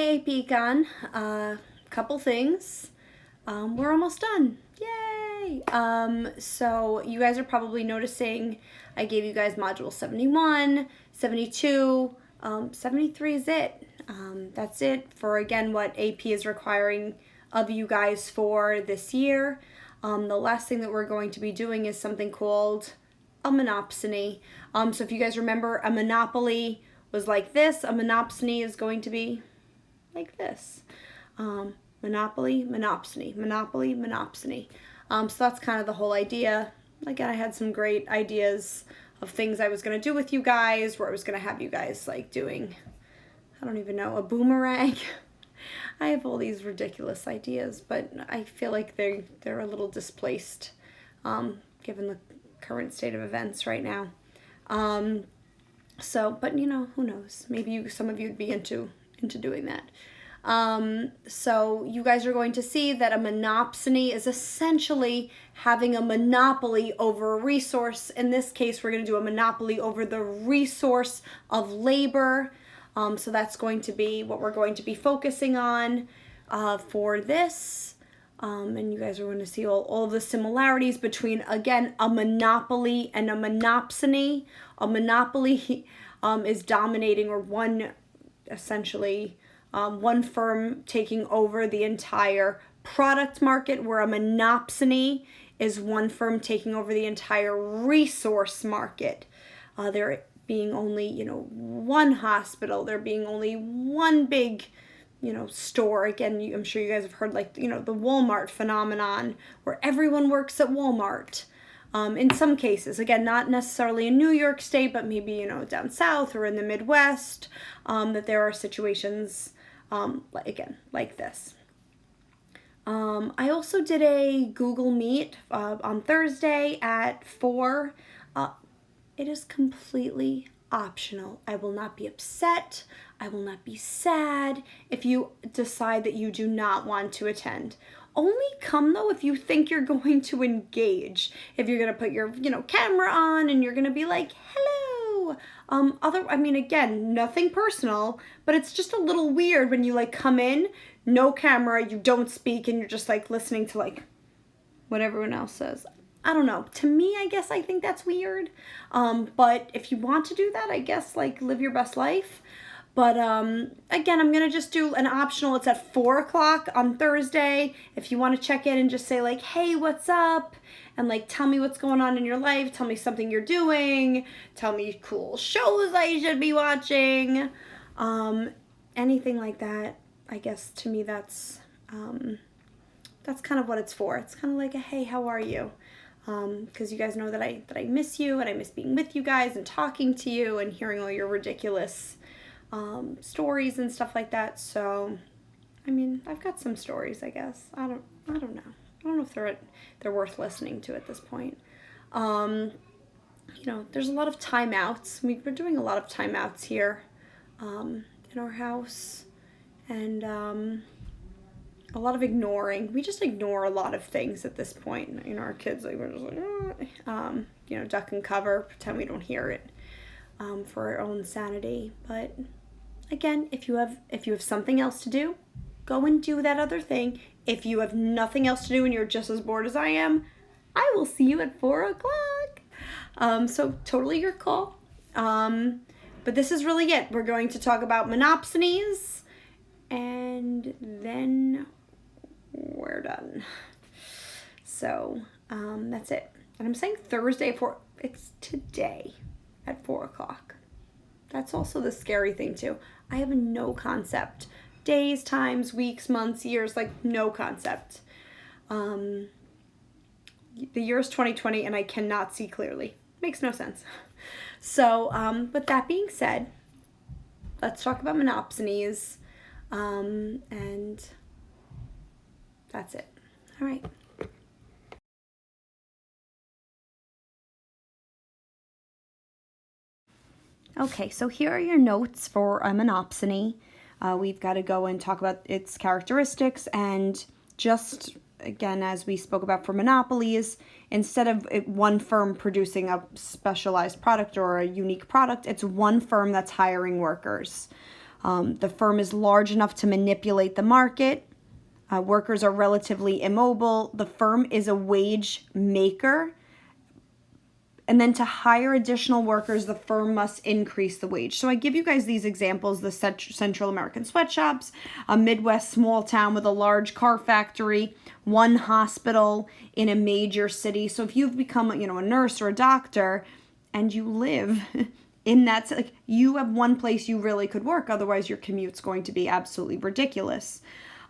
Hey AP Econ, couple things. We're almost done. Yay! So you guys are probably noticing I gave you guys module 71, 72, 73 is it. That's it for, again, what AP is requiring of you guys for this year. The last thing that we're going to be doing is something called a monopsony. So if you guys remember, a monopoly was like this. A monopsony is going to be like this. Monopoly, monopsony, monopoly, monopsony. So that's kind of the whole idea. Again, I had some great ideas of things I was going to do with you guys, where I was going to have you guys like doing, I don't even know, a boomerang. I have all these ridiculous ideas, but I feel like they're a little displaced, given the current state of events right now. But you know, who knows? Maybe some of you would be into doing that. So you guys are going to see that a monopsony is essentially having a monopoly over a resource. In this case, we're going to do a monopoly over the resource of labor. So that's going to be what we're going to be focusing on for this. And you guys are going to see all of the similarities between, again, a monopoly and a monopsony. A monopoly is dominating, or essentially one firm taking over the entire product market, where a monopsony is one firm taking over the entire resource market. There being only, one hospital, there being only one big, store. Again, I'm sure you guys have heard, like, the Walmart phenomenon, where everyone works at Walmart. In some cases, again, not necessarily in New York State, but maybe, down south or in the Midwest, that there are situations like this. I also did a Google Meet on Thursday at 4. It is completely optional. I will not be upset. I will not be sad if you decide that you do not want to attend. Only come, though, if you think you're going to engage. If you're going to put your, camera on and you're going to be like, hello. Again, nothing personal, but it's just a little weird when you come in, no camera, you don't speak, and you're just listening to what everyone else says. I don't know. To me, I guess I think that's weird. But if you want to do that, I guess live your best life. But again, I'm going to just do an optional. It's at 4 o'clock on Thursday. If you want to check in and just say hey, what's up? And tell me what's going on in your life. Tell me something you're doing. Tell me cool shows I should be watching. Anything like that. I guess to me that's kind of what it's for. It's kind of like a hey, how are you? Because you guys know that I miss you, and I miss being with you guys and talking to you and hearing all your ridiculous stories and stuff like that. So, I've got some stories, I guess. I don't know. I don't know if they're worth listening to at this point. There's a lot of timeouts. We're doing a lot of timeouts here in our house, and a lot of ignoring. We just ignore a lot of things at this point. Our kids, we're just duck and cover, pretend we don't hear it for our own sanity. But again, if you have something else to do, go and do that other thing. If you have nothing else to do and you're just as bored as I am, I will see you at 4 o'clock. So totally your call. But this is really it. We're going to talk about monopsonies, and then we're done. So that's it. And I'm saying Thursday it's today at 4 o'clock. That's also the scary thing too. I have no concept. Days, times, weeks, months, years, no concept. The year is 2020 and I cannot see clearly. Makes no sense. So, with that being said, let's talk about monopsonies. And that's it. All right. Okay, so here are your notes for a monopsony. We've got to go and talk about its characteristics, and just, again, as we spoke about for monopolies, instead of one firm producing a specialized product or a unique product, it's one firm that's hiring workers. The firm is large enough to manipulate the market. Workers are relatively immobile. The firm is a wage maker. And then to hire additional workers, the firm must increase the wage. So I give you guys these examples: the Central American sweatshops, a Midwest small town with a large car factory, one hospital in a major city. So if you've become, a nurse or a doctor and you live in that, like, you have one place you really could work. Otherwise, your commute's going to be absolutely ridiculous.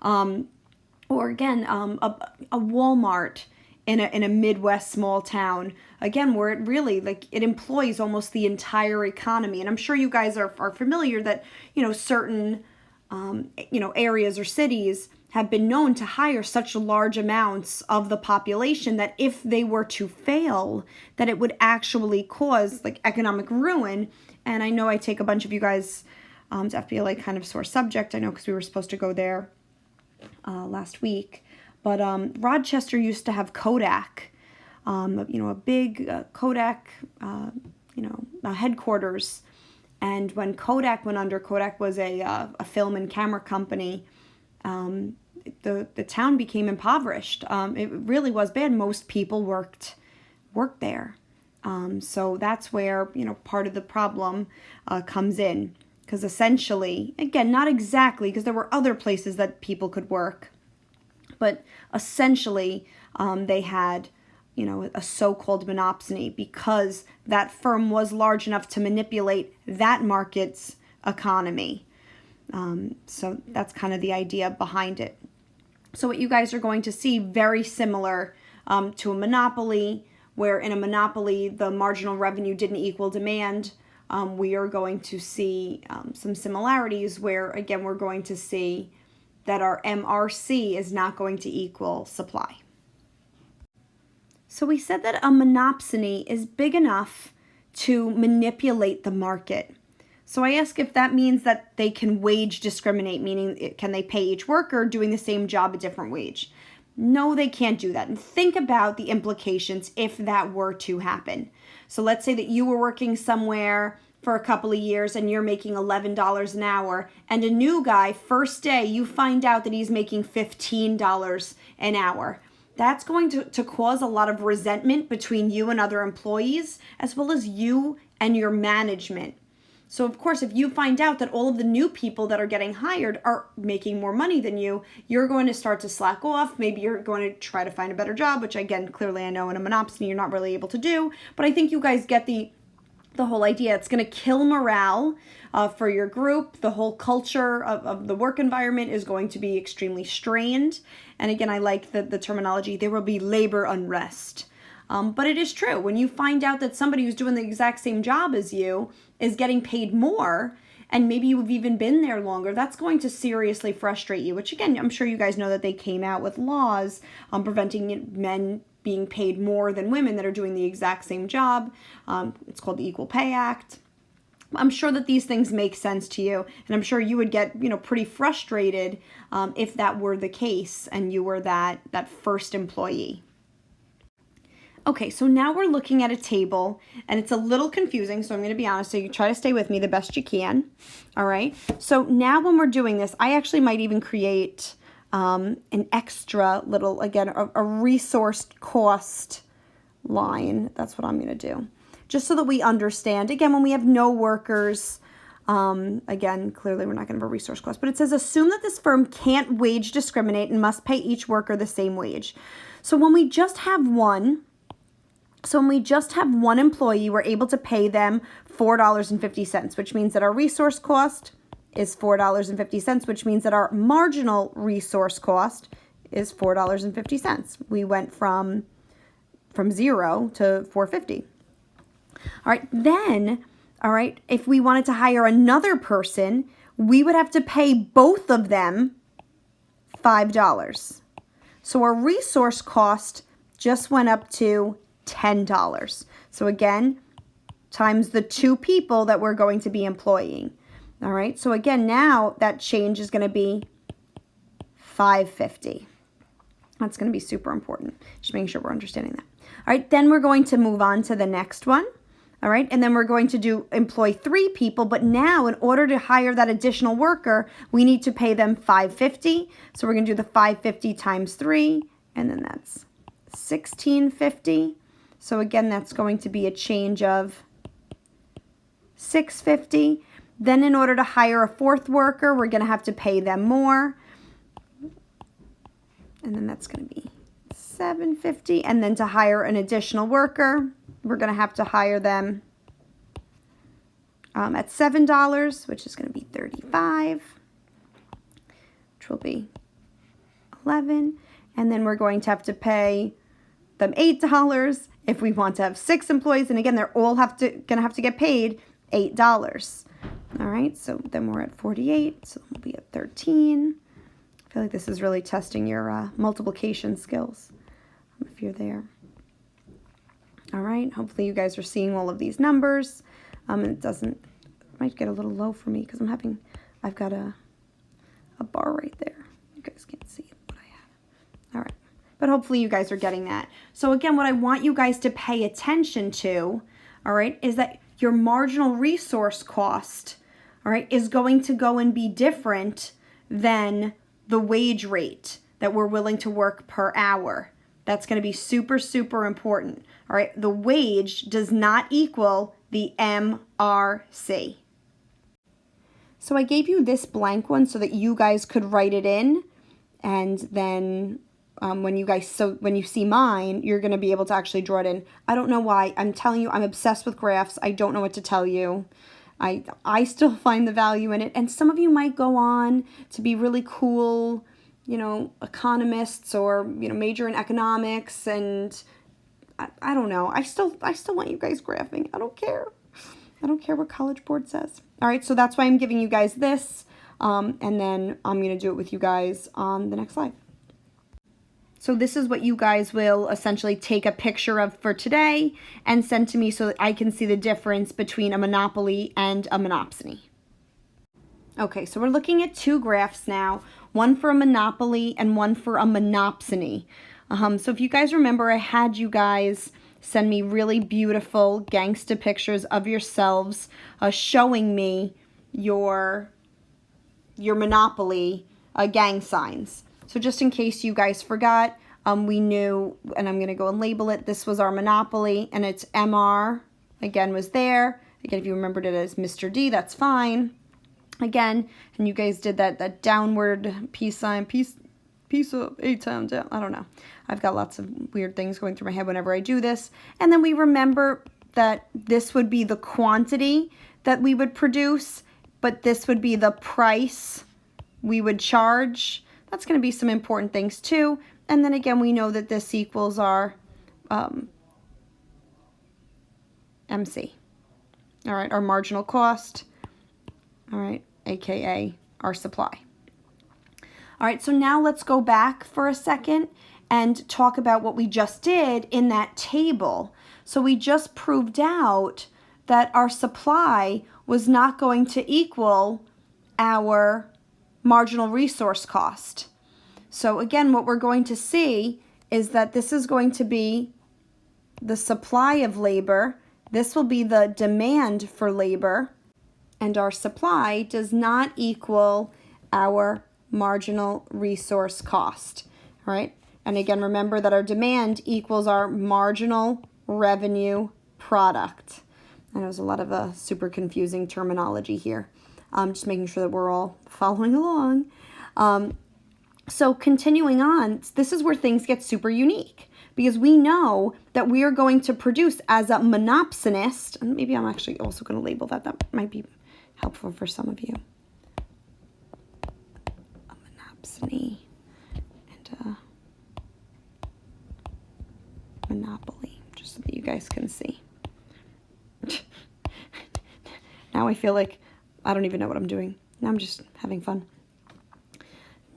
Or again, a Walmart in a Midwest small town, again, where it really, it employs almost the entire economy. And I'm sure you guys are familiar that, certain, areas or cities have been known to hire such large amounts of the population that if they were to fail, that it would actually cause economic ruin. And I know I take a bunch of you guys to FBLA, kind of sore subject, I know, because we were supposed to go there last week. But Rochester used to have Kodak, a big Kodak, headquarters. And when Kodak went under, Kodak was a film and camera company. The town became impoverished. It really was bad. Most people worked there. So that's where, part of the problem comes in. Because essentially, again, not exactly, because there were other places that people could work. But essentially, they had, a so-called monopsony because that firm was large enough to manipulate that market's economy. So that's kind of the idea behind it. So what you guys are going to see, very similar to a monopoly, where in a monopoly, the marginal revenue didn't equal demand. We are going to see some similarities where, again, we're going to see that our MRC is not going to equal supply. So we said that a monopsony is big enough to manipulate the market. So I ask if that means that they can wage discriminate, meaning can they pay each worker doing the same job a different wage? No, they can't do that. And think about the implications if that were to happen. So let's say that you were working somewhere for a couple of years and you're making $11 an hour, and a new guy, first day, you find out that he's making $15 an hour. That's going to cause a lot of resentment between you and other employees, as well as you and your management. So of course, if you find out that all of the new people that are getting hired are making more money than you, you're going to start to slack off. Maybe you're going to try to find a better job, which again, clearly I know in a monopsony you're not really able to do. But I think you guys get the whole idea. It's going to kill morale for your group. The whole culture of the work environment is going to be extremely strained. And again, I like the terminology. There will be labor unrest. But it is true. When you find out that somebody who's doing the exact same job as you is getting paid more, and maybe you've even been there longer, that's going to seriously frustrate you, which again, I'm sure you guys know that they came out with laws preventing men being paid more than women that are doing the exact same job. It's called the Equal Pay Act. I'm sure that these things make sense to you, and I'm sure you would get, pretty frustrated if that were the case and you were that first employee. Okay, so now we're looking at a table, and it's a little confusing, so I'm going to be honest, so you try to stay with me the best you can, all right? So now when we're doing this, I actually might even create an extra little, again, a resource cost line. That's what I'm going to do, just so that we understand. Again, when we have no workers, again, clearly we're not going to have a resource cost, but it says, assume that this firm can't wage discriminate and must pay each worker the same wage. So when we just have one employee, we're able to pay them $4.50, which means that our resource cost is $4.50, which means that our marginal resource cost is $4.50. We went from 0 to $4.50. All right, if we wanted to hire another person, we would have to pay both of them $5. So our resource cost just went up to $10. So again, times the two people that we're going to be employing. All right, so again, now that change is going to be $5.50. That's going to be super important. Just making sure we're understanding that. All right, then we're going to move on to the next one. All right, and then we're going to employ 3 people, but now in order to hire that additional worker, we need to pay them $5.50. So we're going to do the $5.50 times 3, and then that's $16.50. So again, that's going to be a change of $6.50. Then in order to hire a 4th worker, we're going to have to pay them more. And then that's going to be $7.50. And then to hire an additional worker, we're going to have to hire them at $7, which is going to be $35, which will be $11. And then we're going to have to pay them $8 if we want to have 6 employees. And again, they're all going to have to get paid $8. All right, so then we're at 48, so we'll be at 13. I feel like this is really testing your multiplication skills if you're there. All right, hopefully you guys are seeing all of these numbers. It might get a little low for me because I've got a bar right there. You guys can't see what I have. All right, but hopefully you guys are getting that. So again, what I want you guys to pay attention to, all right, is that your marginal resource cost, all right, is going to go and be different than the wage rate that we're willing to work per hour. That's going to be super, super important. All right, the wage does not equal the MRC. So I gave you this blank one so that you guys could write it in, and then when you see mine, you're going to be able to actually draw it in. I don't know why. I'm telling you, I'm obsessed with graphs. I don't know what to tell you. I still find the value in it. And some of you might go on to be really cool, economists or, major in economics. And I don't know. I still want you guys graphing. I don't care. I don't care what College Board says. All right. So that's why I'm giving you guys this. And then I'm going to do it with you guys on the next slide. So this is what you guys will essentially take a picture of for today and send to me so that I can see the difference between a monopoly and a monopsony. Okay, so we're looking at 2 graphs now, one for a monopoly and one for a monopsony. So if you guys remember, I had you guys send me really beautiful gangsta pictures of yourselves showing me your monopoly gang signs. So just in case you guys forgot, we knew, and I'm going to go and label it, this was our monopoly, and its MR, again, was there. Again, if you remembered it as Mr. D, that's fine. Again, and you guys did that downward peace sign, piece of 8 times down. I don't know. I've got lots of weird things going through my head whenever I do this. And then we remember that this would be the quantity that we would produce, but this would be the price we would charge. That's going to be some important things too. And then again, we know that this equals our MC. All right, our marginal cost. All right, AKA our supply. All right, so now let's go back for a second and talk about what we just did in that table. So we just proved out that our supply was not going to equal our marginal resource cost. So again, what we're going to see is that this is going to be the supply of labor. This will be the demand for labor. And our supply does not equal our marginal resource cost, right? And again, remember that our demand equals our marginal revenue product. I know there's a lot of super confusing terminology here. Just making sure that we're all following along. So continuing on, this is where things get super unique because we know that we are going to produce as a monopsonist, and maybe I'm actually also going to label that. That might be helpful for some of you. A monopsony and a monopoly, just so that you guys can see. Now I feel like I don't even know what I'm doing. Now I'm just having fun.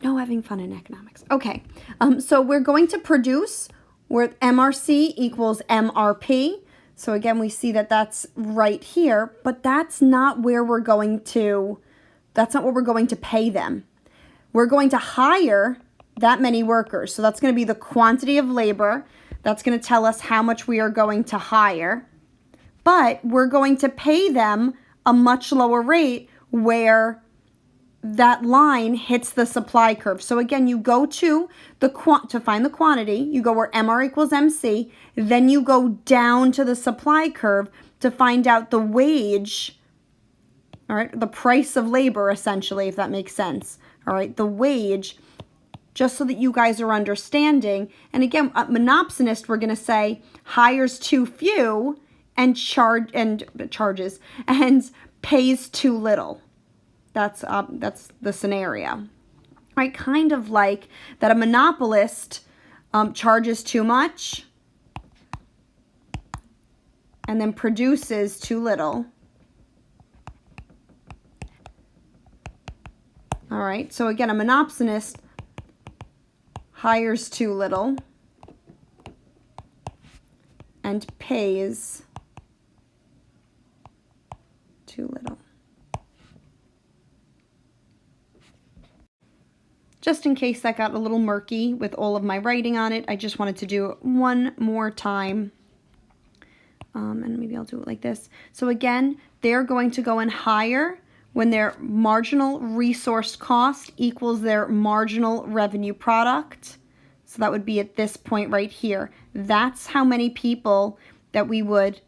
No having fun in economics. Okay, so we're going to produce where MRC equals MRP. So again, we see that that's right here, but that's not where we're going to, that's not what we're going to pay them. We're going to hire that many workers. So that's going to be the quantity of labor. That's going to tell us how much we are going to hire. but we're going to pay them a much lower rate where that line hits the supply curve. So again, you go to to find the quantity, you go where MR equals MC, then you go down to the supply curve to find out the wage, all right, the price of labor essentially, if that makes sense. All right, the wage, just so that you guys are understanding. And again, a monopsonist, we're going to say, hires too few and charges and pays too little. That's the scenario, right? Kind of like that a monopolist charges too much and then produces too little. All right, so again, a monopsonist hires too little and pays too little. Just in case that got a little murky with all of my writing on it, I just wanted to do it one more time. And maybe I'll do it like this. So again, they're going to go and hire when their marginal resource cost equals their marginal revenue product. So that would be at this point right here. That's how many people that we would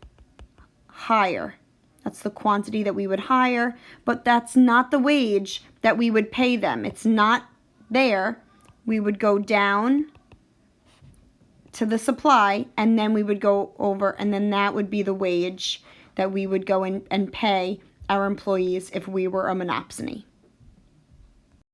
hire. That's the quantity that we would hire, but that's not the wage that we would pay them. It's not there. We would go down to the supply, and then we would go over, and then that would be the wage that we would go in and pay our employees if we were a monopsony.